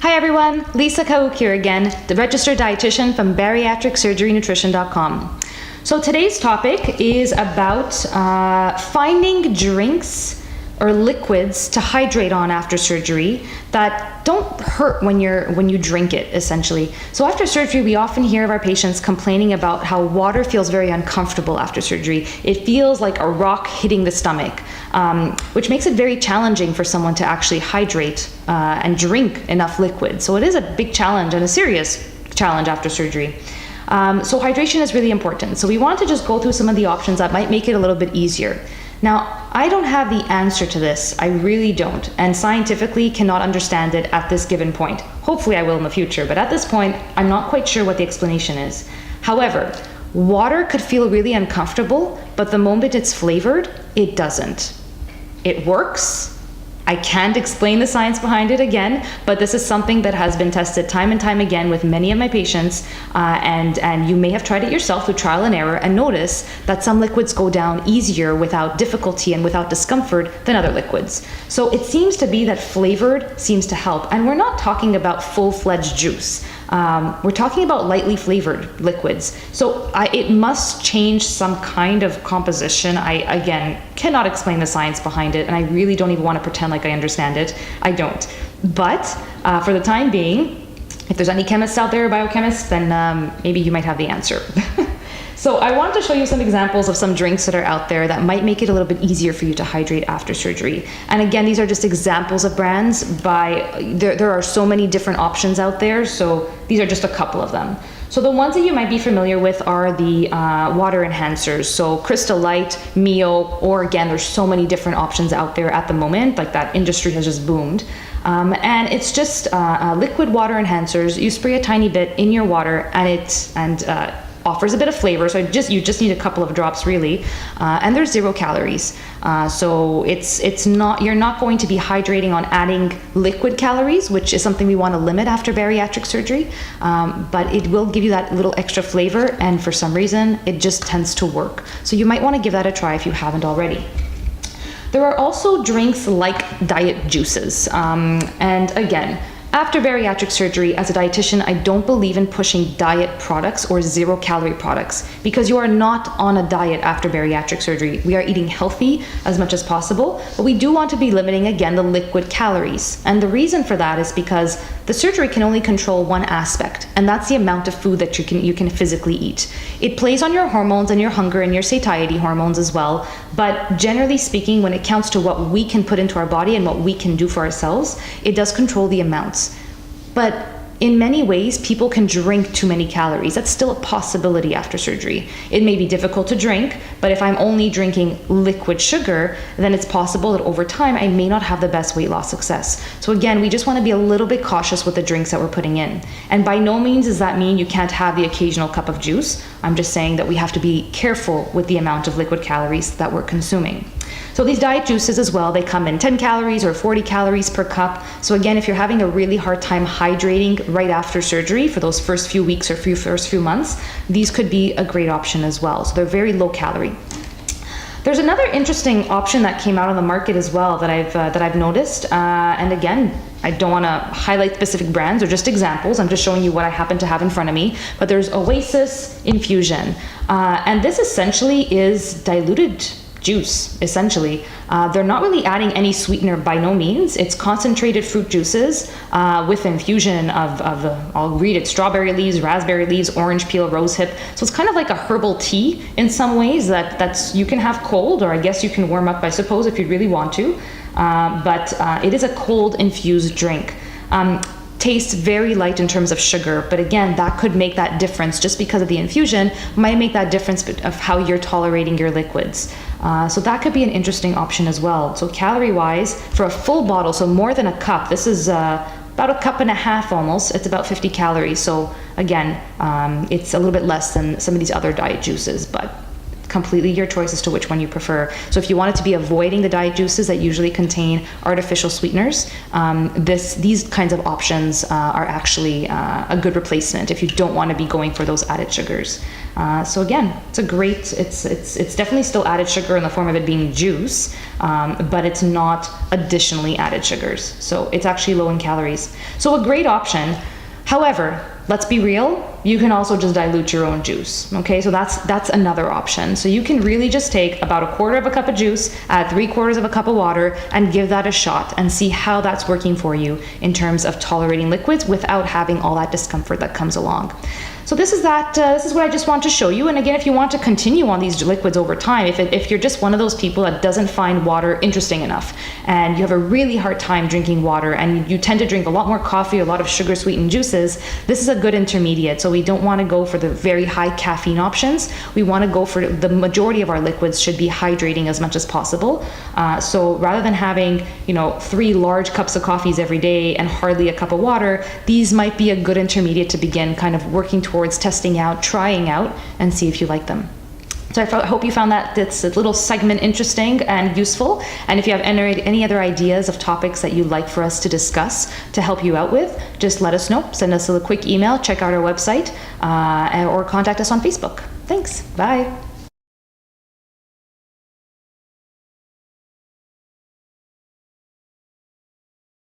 Hi everyone, Lisa Kauk here again, the registered dietitian from bariatricsurgerynutrition.com. So today's topic is about finding drinks or liquids to hydrate on after surgery that don't hurt when you drink it, essentially. So after surgery, we often hear of our patients complaining about how water feels very uncomfortable after surgery. It feels like a rock hitting the stomach, which makes it very challenging for someone to actually hydrate and drink enough liquid. So it is a big challenge and a serious challenge after surgery. So hydration is really important. So we want to just go through some of the options that might make it a little bit easier. Now, I don't have the answer to this, I really don't, and scientifically cannot understand it at this given point. Hopefully I will in the future, but at this point, I'm not quite sure what the explanation is. However, water could feel really uncomfortable, but the moment it's flavored, it doesn't. It works. I can't explain the science behind it again, but this is something that has been tested time and time again with many of my patients, and you may have tried it yourself through trial and error and notice that some liquids go down easier without difficulty and without discomfort than other liquids. So it seems to be that flavored seems to help, and we're not talking about full-fledged juice. We're talking about lightly flavored liquids. So it must change some kind of composition. I, again, cannot explain the science behind it, and I really don't even want to pretend like I understand it. I don't. But for the time being, if there's any chemists out there, biochemists, then maybe you might have the answer. So I want to show you some examples of some drinks that are out there that might make it a little bit easier for you to hydrate after surgery. And again, these are just examples of brands. There are so many different options out there, so these are just a couple of them. So the ones that you might be familiar with are the water enhancers. So Crystal Light, Mio, or again, there's so many different options out there at the moment, like that industry has just boomed. And it's just liquid water enhancers. You spray a tiny bit in your water and offers a bit of flavor, so you just need a couple of drops really, and there's 0 calories. So you're not going to be hydrating on adding liquid calories, which is something we want to limit after bariatric surgery, but it will give you that little extra flavor, and for some reason it just tends to work. So you might want to give that a try if you haven't already. There are also drinks like diet juices, and again, after bariatric surgery, as a dietitian, I don't believe in pushing diet products or 0-calorie products because you are not on a diet after bariatric surgery. We are eating healthy as much as possible, but we do want to be limiting, again, the liquid calories. And the reason for that is because the surgery can only control one aspect, and that's the amount of food that you can physically eat. It plays on your hormones and your hunger and your satiety hormones as well, but generally speaking, when it counts to what we can put into our body and what we can do for ourselves, it does control the amounts. But in many ways, people can drink too many calories. That's still a possibility after surgery. It may be difficult to drink, but if I'm only drinking liquid sugar, then it's possible that over time I may not have the best weight loss success. So again, we just want to be a little bit cautious with the drinks that we're putting in. And by no means does that mean you can't have the occasional cup of juice. I'm just saying that we have to be careful with the amount of liquid calories that we're consuming. So these diet juices as well, they come in 10 calories or 40 calories per cup. So again, if you're having a really hard time hydrating right after surgery for those first few weeks or first few months, these could be a great option as well. So they're very low calorie. There's another interesting option that came out on the market as well that I've noticed. And again, I don't want to highlight specific brands or just examples. I'm just showing you what I happen to have in front of me. But there's Oasis Infusion. And this essentially is diluted juice, essentially. They're not really adding any sweetener by no means. It's concentrated fruit juices with infusion of I'll read it, strawberry leaves, raspberry leaves, orange peel, rosehip. So it's kind of like a herbal tea in some ways that's you can have cold, or I guess you can warm up, I suppose, if you really want to. But it is a cold infused drink. Tastes very light in terms of sugar, but again, that could make that difference. Just because of the infusion might make that difference of how you're tolerating your liquids. So that could be an interesting option as well. So calorie wise, for a full bottle, so more than a cup, this is about a cup and a half almost, it's about 50 calories. So again, it's a little bit less than some of these other diet juices, but completely your choice as to which one you prefer. So if you wanted to be avoiding the diet juices that usually contain artificial sweeteners, these kinds of options are actually a good replacement if you don't want to be going for those added sugars. So again, it's definitely still added sugar in the form of it being juice, but it's not additionally added sugars. So it's actually low in calories. So a great option. However, let's be real, you can also just dilute your own juice. Okay, so that's another option. So you can really just take about a quarter of a cup of juice, add 3/4 of a cup of water, and give that a shot and see how that's working for you in terms of tolerating liquids without having all that discomfort that comes along. So this is what I just want to show you. And again, if you want to continue on these liquids over time, if you're just one of those people that doesn't find water interesting enough, and you have a really hard time drinking water, and you tend to drink a lot more coffee, a lot of sugar sweetened juices, this is a good intermediate. So we don't want to go for the very high caffeine options. We want to go for the majority of our liquids should be hydrating as much as possible. So rather than having 3 large cups of coffees every day and hardly a cup of water, these might be a good intermediate to begin kind of working towards testing out, trying out, and see if you like them. So I hope you found this little segment interesting and useful. And if you have any other ideas of topics that you'd like for us to discuss to help you out with, just let us know. Send us a quick email, check out our website, or contact us on Facebook. Thanks. Bye.